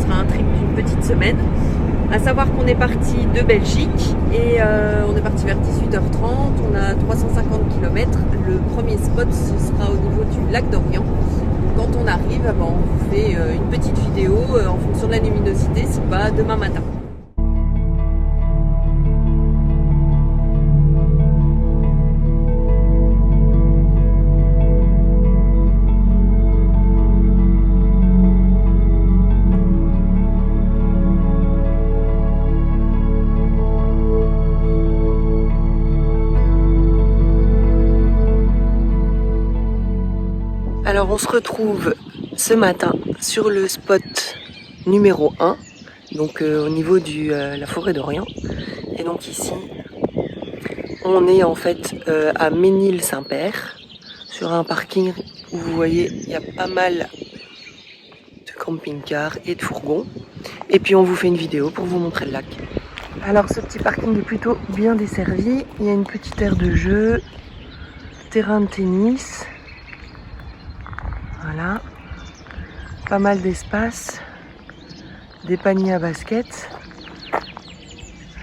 sera un trip d'une petite semaine. À savoir qu'on est parti de Belgique et on est parti vers 18h30, on a 350 km. Le premier spot ce sera au niveau du lac d'Orient. Quand on arrive, on vous fait une petite vidéo en fonction de la luminosité, si pas demain matin. Alors on se retrouve ce matin sur le spot numéro 1, donc au niveau de la forêt d'Orient. Et donc ici, on est en fait à Ménil-Saint-Père, sur un parking où vous voyez, il y a pas mal de camping-cars et de fourgons. Et puis on vous fait une vidéo pour vous montrer le lac. Alors ce petit parking est plutôt bien desservi, il y a une petite aire de jeu, terrain de tennis. Voilà, pas mal d'espace, des paniers à basket,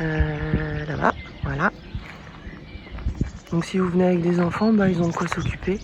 là-bas, voilà. Donc si vous venez avec des enfants, ils ont de quoi s'occuper.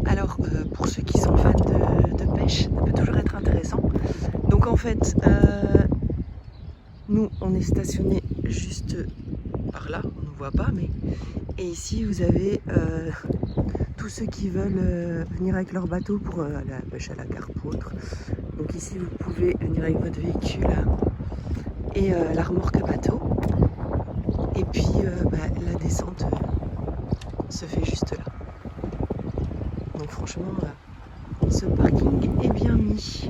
Alors pour ceux qui sont fans de pêche, ça peut toujours être intéressant. Donc en fait, nous on est stationné juste par là, on ne voit pas, mais et ici vous avez tous ceux qui veulent venir avec leur bateau pour la pêche à la carpe ou autre. Donc ici vous pouvez venir avec votre véhicule et la remorque à bateau. Et puis la descente se fait juste là. Donc franchement, ce parking est bien mis.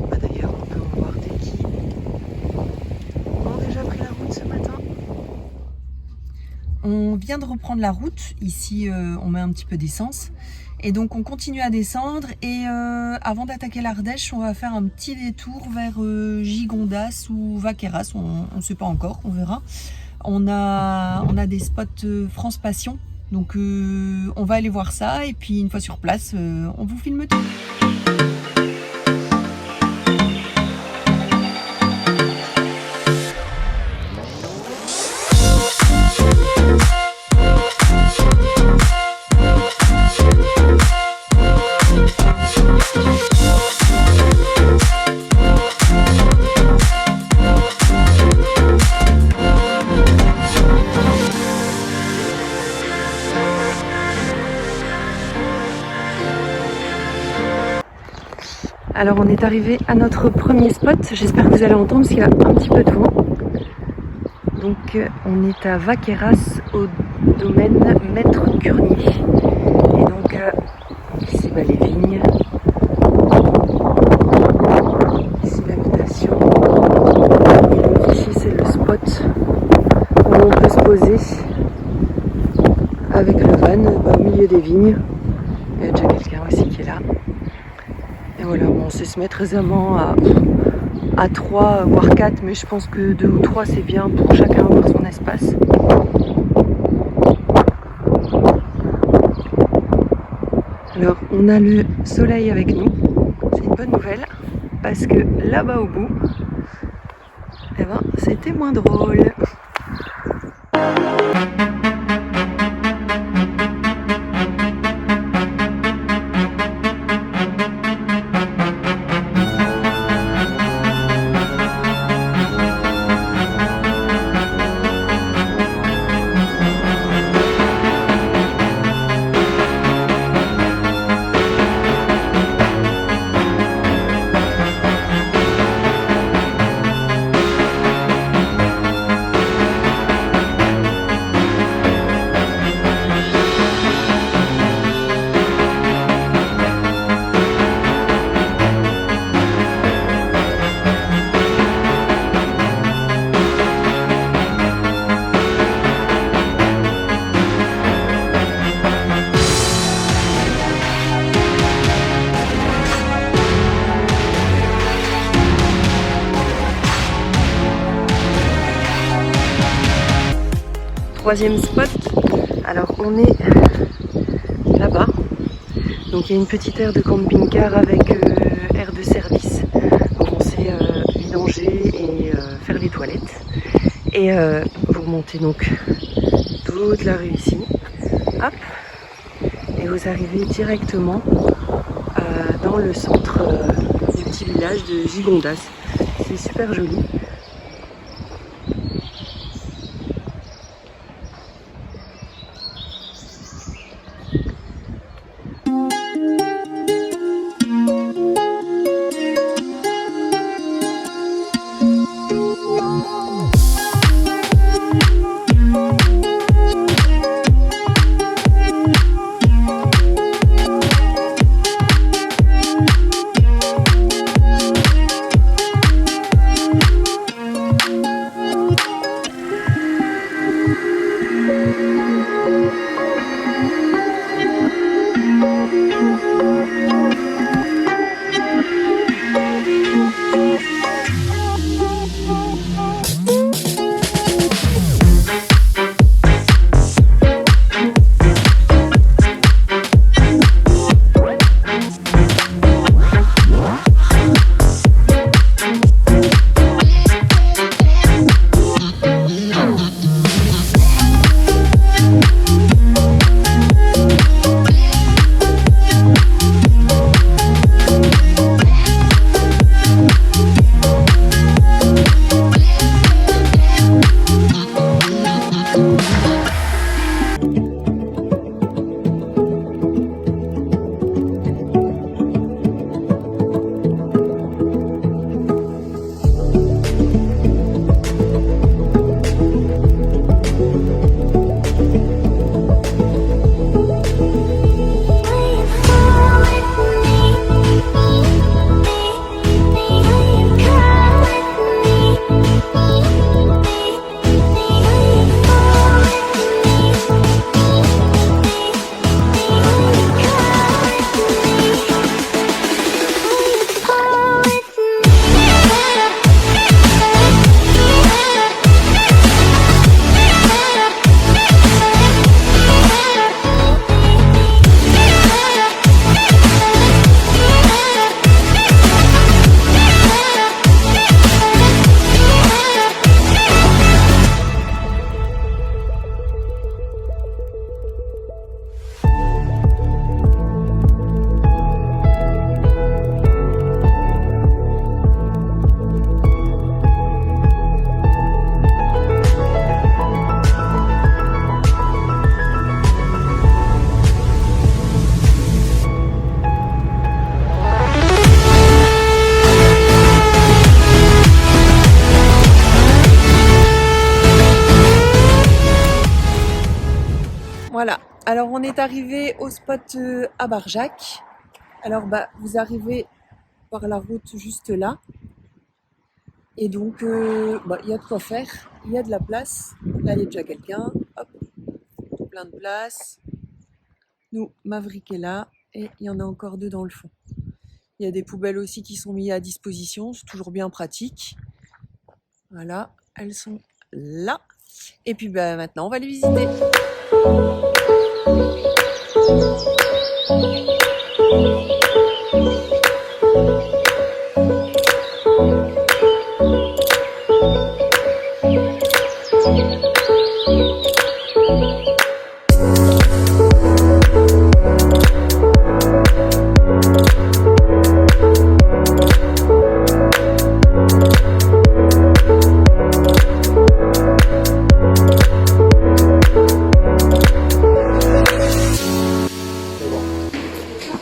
D'ailleurs, on peut en voir des qui ont déjà pris la route ce matin. On vient de reprendre la route. Ici, on met un petit peu d'essence. Et donc, on continue à descendre. Et avant d'attaquer l'Ardèche, on va faire un petit détour vers Gigondas ou Vaqueras. On ne sait pas encore, on verra. On a des spots France Passion. Donc on va aller voir ça et puis une fois sur place, on vous filme tout. Alors on est arrivé à notre premier spot, j'espère que vous allez entendre parce qu'il y a un petit peu de vent. Donc on est à Vaqueras au domaine Maître Curnier. Et donc ici les vignes, ici l'habitation. Et donc ici c'est le spot où on peut se poser avec le van au milieu des vignes. Il y a déjà quelqu'un aussi qui est là. Et voilà, on sait se mettre aisément à 3 voire 4, mais je pense que 2 ou 3 c'est bien pour chacun avoir son espace. Alors on a le soleil avec nous, c'est une bonne nouvelle, parce que là-bas au bout, c'était moins drôle. troisième spot. Alors on est là-bas. Donc il y a une petite aire de camping-car avec aire de service. Donc on sait vidanger et faire les toilettes. Et vous remontez donc toute la rue ici. Hop. Et vous arrivez directement dans le centre du petit village de Gigondas. C'est super joli. Voilà, alors on est arrivé au spot à Barjac. Alors vous arrivez par la route juste là. Et donc il y a de quoi faire, il y a de la place. Là il y a déjà quelqu'un, hop, plein de place. Nous, Maverick est là et il y en a encore deux dans le fond. Il y a des poubelles aussi qui sont mises à disposition, c'est toujours bien pratique. Voilà, elles sont là. Et puis maintenant on va les visiter.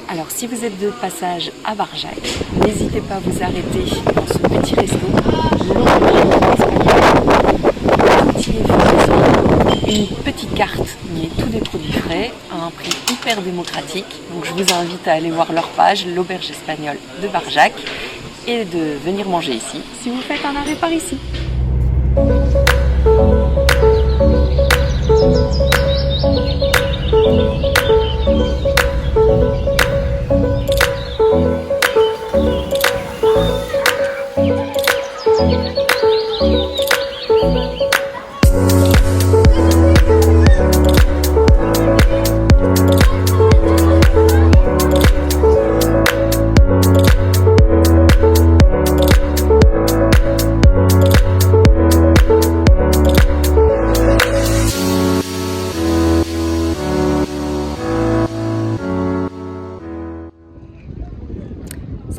Alors si vous êtes de passage à Barjac, n'hésitez pas à vous arrêter dans ce petit resto, une petite carte, mais tous des produits frais à un prix hyper démocratique. Donc je vous invite à aller voir leur page, l'auberge espagnole de Barjac, et de venir manger ici si vous faites un arrêt par ici.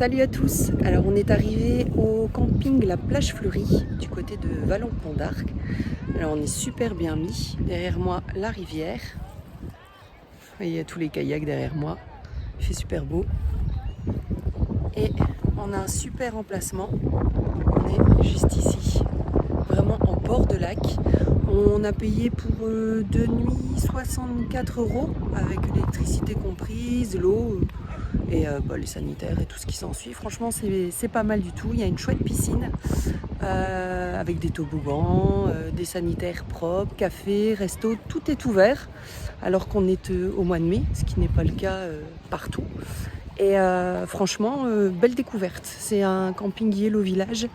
Salut à tous. Alors on est arrivé au camping La Plage Fleurie du côté de Vallon-Pont d'Arc. Alors on est super bien mis. Derrière moi la rivière. Et il y a tous les kayaks derrière moi. Il fait super beau. Et on a un super emplacement. On est juste ici. Vraiment en bord de lac. On a payé pour 2 nuits 64 € avec l'électricité comprise, l'eau et les sanitaires et tout ce qui s'ensuit. Franchement c'est pas mal du tout. Il y a une chouette piscine avec des toboggans, des sanitaires propres, café, resto, tout est ouvert alors qu'on est au mois de mai, ce qui n'est pas le cas partout. Et franchement, belle découverte. C'est un camping Yellow Village.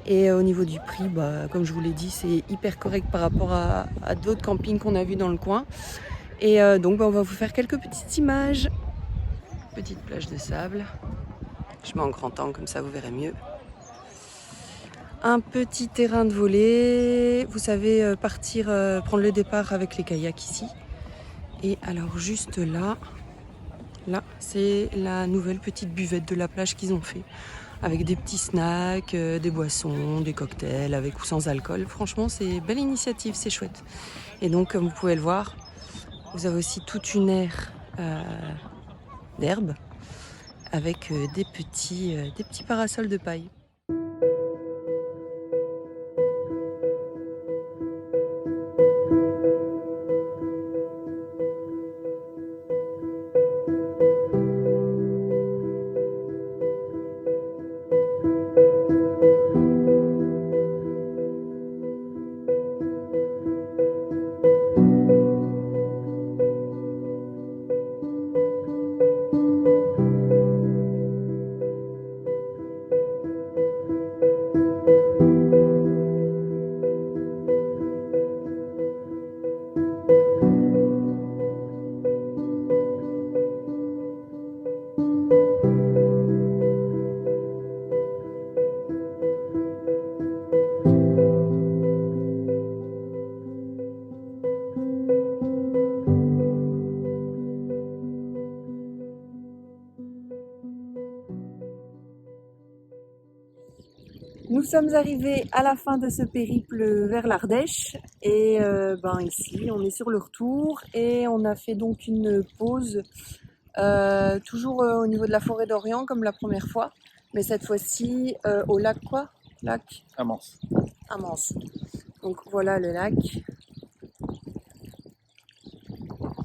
Et au niveau du prix, comme je vous l'ai dit, c'est hyper correct par rapport à d'autres campings qu'on a vus dans le coin. Et donc on va vous faire quelques petites images. Petite plage de sable. Je mets en grand angle, comme ça vous verrez mieux. Un petit terrain de volley. Vous savez partir, prendre le départ avec les kayaks ici. Et alors juste là, c'est la nouvelle petite buvette de la plage qu'ils ont fait. Avec des petits snacks, des boissons, des cocktails, avec ou sans alcool. Franchement, c'est belle initiative, c'est chouette. Et donc, comme vous pouvez le voir, vous avez aussi toute une aire d'herbe avec des petits parasols de paille. Nous sommes arrivés à la fin de ce périple vers l'Ardèche et ici on est sur le retour et on a fait donc une pause toujours au niveau de la forêt d'Orient comme la première fois, mais cette fois-ci au lac quoi? Lac Amance. Amance. Donc voilà le lac.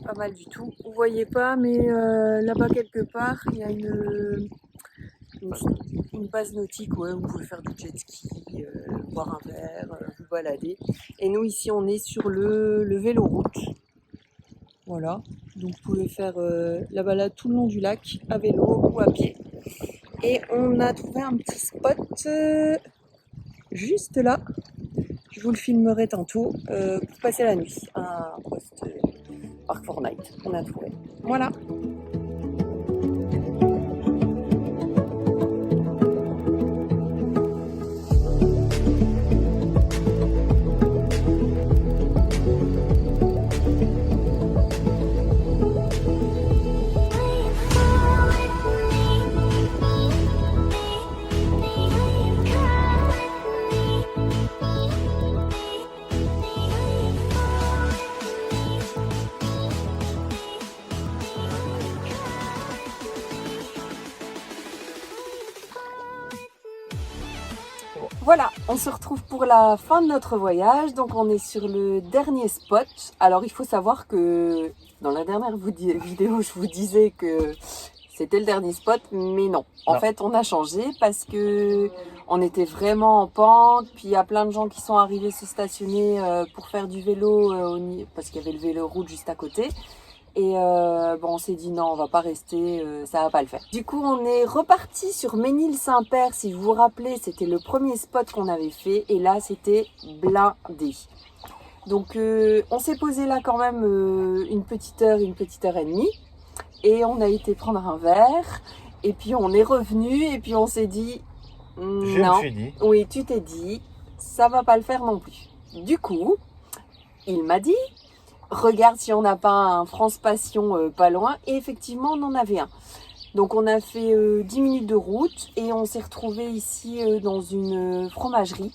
Pas mal du tout. Vous voyez pas, mais là-bas quelque part il y a une base nautique où vous pouvez faire du jet ski, boire un verre, vous balader. Et nous ici on est sur le vélo-route. Voilà, donc vous pouvez faire la balade tout le long du lac à vélo ou à pied. Et on a trouvé un petit spot juste là. Je vous le filmerai tantôt pour passer la nuit. Un post par Fortnite qu'on a trouvé. Voilà. Voilà, on se retrouve pour la fin de notre voyage. Donc on est sur le dernier spot. Alors il faut savoir que dans la dernière vidéo, je vous disais que c'était le dernier spot, mais non. En fait, on a changé parce que on était vraiment en pente. Puis il y a plein de gens qui sont arrivés se stationner pour faire du vélo parce qu'il y avait le vélo-route juste à côté. Et on s'est dit non, on va pas rester, ça va pas le faire. Du coup, on est reparti sur Ménil-Saint-Père. Si vous vous rappelez, c'était le premier spot qu'on avait fait. Et là, c'était blindé. Donc, on s'est posé là quand même une petite heure et demie. Et on a été prendre un verre. Et puis, on est revenu. Et puis, on s'est dit, non. Je me suis dit. Oui, tu t'es dit, ça va pas le faire non plus. Du coup, il m'a dit, regarde si on n'a pas un France Passion pas loin. Et effectivement, on en avait un. Donc on a fait 10 minutes de route et on s'est retrouvé ici dans une fromagerie.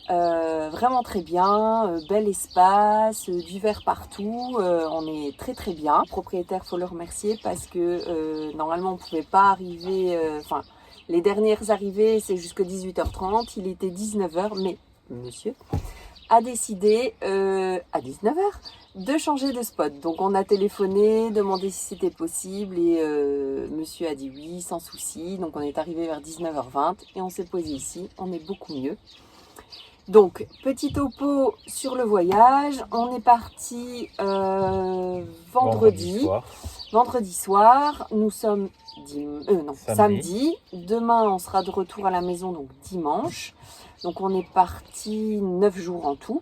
Vraiment très bien, bel espace, du verre partout, on est très très bien. Le propriétaire, faut le remercier parce que normalement on pouvait pas arriver, enfin les dernières arrivées c'est jusqu'à 18h30, il était 19h, mais monsieur a décidé à 19h de changer de spot. Donc on a téléphoné, demandé si c'était possible et monsieur a dit oui sans souci. Donc on est arrivé vers 19h20 et on s'est posé ici, on est beaucoup mieux. Donc, petit topo sur le voyage. On est parti vendredi soir. Nous sommes samedi. Demain, on sera de retour à la maison, donc dimanche. Donc, on est parti 9 jours en tout.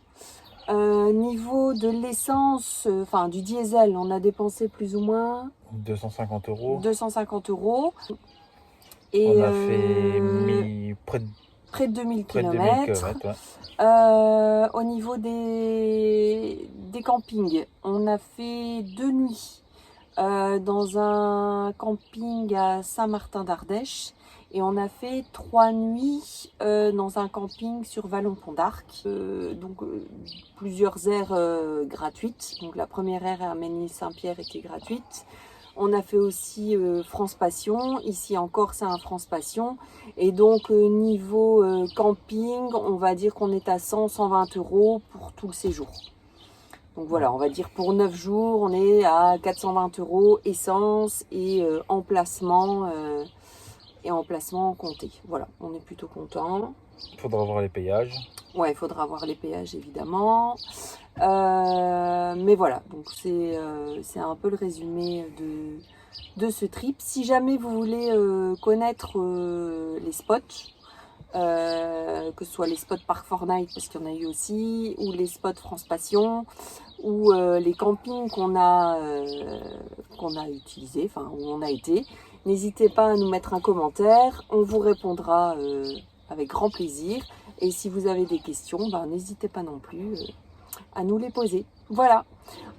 Niveau de l'essence, enfin du diesel, on a dépensé plus ou moins 250 euros. 250 euros. Et on a fait près de 2000 km. Ouais. Au niveau des campings, on a fait 2 nuits dans un camping à Saint-Martin-d'Ardèche et on a fait 3 nuits dans un camping sur Vallon-Pont d'Arc. Plusieurs aires gratuites. Donc la première aire à Ménil-Saint-Pierre était gratuite. On a fait aussi France Passion, ici encore c'est un France Passion. Et donc niveau camping, on va dire qu'on est à 100-120 euros pour tout le séjour. Donc voilà, on va dire pour 9 jours, on est à 420 euros, essence et emplacement compté. Voilà, on est plutôt content. Il faudra voir les péages. Ouais, il faudra voir les péages évidemment. Mais voilà, donc c'est un peu le résumé de ce trip. Si jamais vous voulez connaître les spots, que ce soit les spots Parc Fortnite, parce qu'il y en a eu aussi, ou les spots France Passion, ou les campings qu'on a utilisés, enfin où on a été, n'hésitez pas à nous mettre un commentaire, on vous répondra avec grand plaisir. Et si vous avez des questions, ben, n'hésitez pas non plus à nous les poser. Voilà,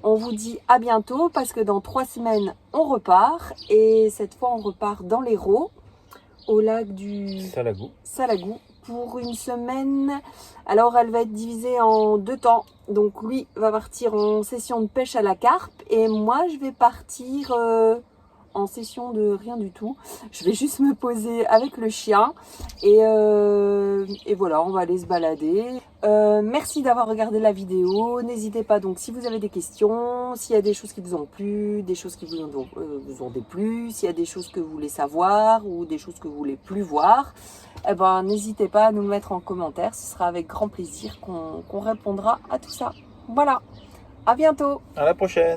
on vous dit à bientôt parce que dans 3 semaines, on repart. Et cette fois, on repart dans l'Hérault, au lac du Salagou, pour une semaine. Alors, elle va être divisée en 2 temps. Donc, lui va partir en session de pêche à la carpe et moi, je vais partir en session de rien du tout. Je vais juste me poser avec le chien et voilà, on va aller se balader. Merci d'avoir regardé la vidéo. N'hésitez pas donc si vous avez des questions, s'il y a des choses qui vous ont plu, des choses qui vous ont déplu, s'il y a des choses que vous voulez savoir ou des choses que vous voulez plus voir, eh ben, n'hésitez pas à nous le mettre en commentaire. Ce sera avec grand plaisir qu'on répondra à tout ça. Voilà, à bientôt. À la prochaine.